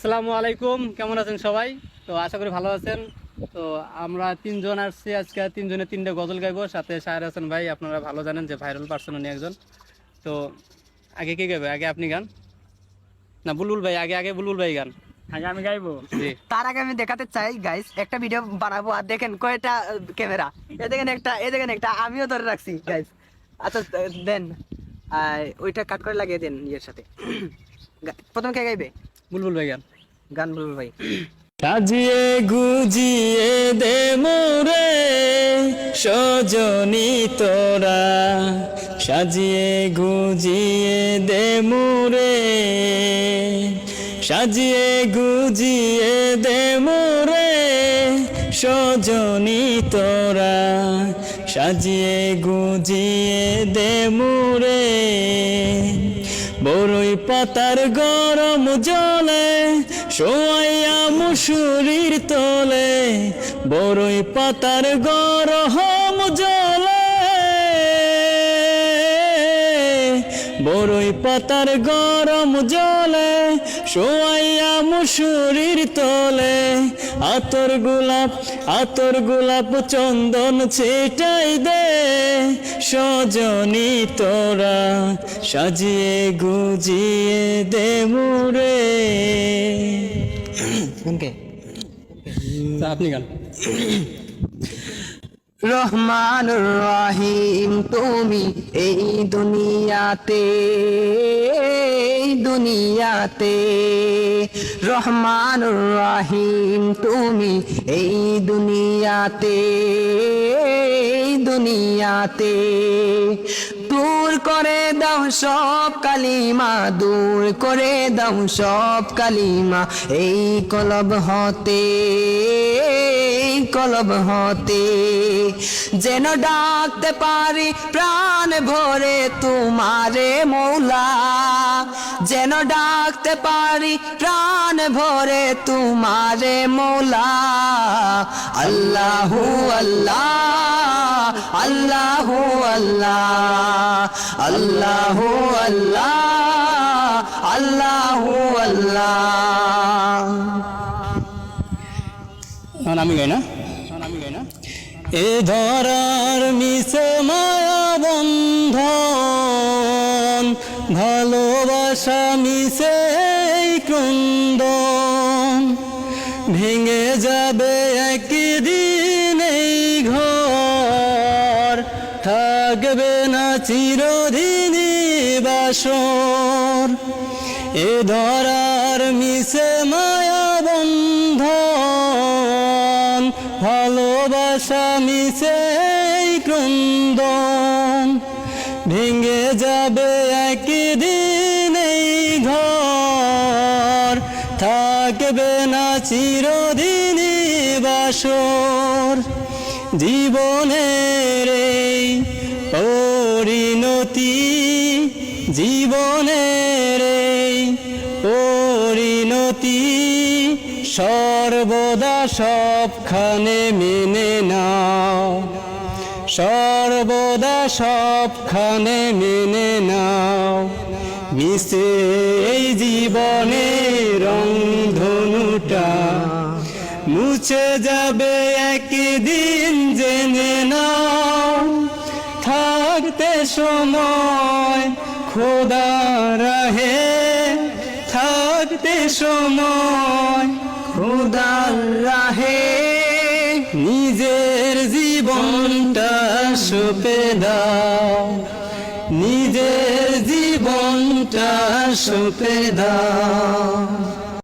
আসসালামু আলাইকুম, কেমন আছেন সবাই? তো আশা করি ভালো আছেন। তো আমরা তিনজন আসছি আজকে, তিনজনে তিনটে গজল গাইবো, সাথে শাহের হাসান ভাই। আপনারা ভালো জানেন যে ভাইরাল পার্সন উনি একজন। তো আগে কে গাইবে? আগে আপনি গান না বুলবুল ভাই? আগে আগে বুলবুল ভাই গান। আগে আমি গাইবো। জি, তার আগে আমি দেখাতে চাই গাইস, একটা ভিডিও বানাবো আর দেখেন কয়টা ক্যামেরা। এ দেখেন একটা আমিও ধরে রাখছি গাইস। আচ্ছা দেন ওইটা কাট করে লাগিয়ে দেন ইয়ের সাথে। প্রথম কে গাইবে? বুলবুল ভাই গান। গান বলবো ভাই। সাজিয়ে গুজিয়ে দে মোরে সজনী তোরা, সাজিয়ে গুজিয়ে দে মোরে, সাজিয়ে গুজিয়ে দে মোরে সজনী তোরা, সাজিয়ে গুজিয়ে দে মোরে। বড়ই পাতার গরম জলে শোয়াইয়া মুসুরির তলে, বড়ই পাতার গরম জলে, বড়ই পাতার গরম জলে শোয়াইয়া মুসুরির তলে। আতর গোলাপ চন্দন ছিটাই দে সজনী তোরা, সাজিয়ে গুজিয়ে দে মোরে। তা আপনি গান। রহমানুর রহিম তুমি এই দুনিয়াতে, দুনিয়াতে রহমানুর রহিম তুমি এই দুনিয়াতে, দুনিয়াতে দূর করে দাও সব কালিমা, দূর করে দাও সব কালিমা এই কলব হতে, কলব হতে। যেন ডাকতে পারি প্রাণ ভরে তোমারে মৌলা, যেন ডাকতে পারি প্রাণ ভরে তোমারে মৌলা। আল্লাহু আল্লাহ, আল্লাহু আল্লাহ, আল্লাহু আল্লাহ, আল্লাহু আল্লাহ। আমি গাই না? এ ধরার মিশে মায়া বন্ধন, ভালোবাসা মিশে ক্রন্দন, ভেঙে যাবে একদিন এই ঘর, থাকবে না চিরদিনই বাসর। এ ধরার মিশে মায়া বন্ধন, ভালোবাসা মিশে ক্রন্দন, ভেঙে যাবে একদিন এই ঘর, থাকবে না চিরদিনই বাসর। জীবনের এই পরিণতি, জীবনের এই পরিণতি সর্বদা সবখানে মেনে নাও, সর্বদা সবখানে মেনে নাও। মিশে এই জীবনে রংধনুটা মুছে যাবে একদিন জেনে নাও। থাকতে সময় খোদার রাহে, থাকতে সময় খোদার রাহে নিজের জীবনটা সঁপে দাও, নিজের জীবনটা সঁপে দাও।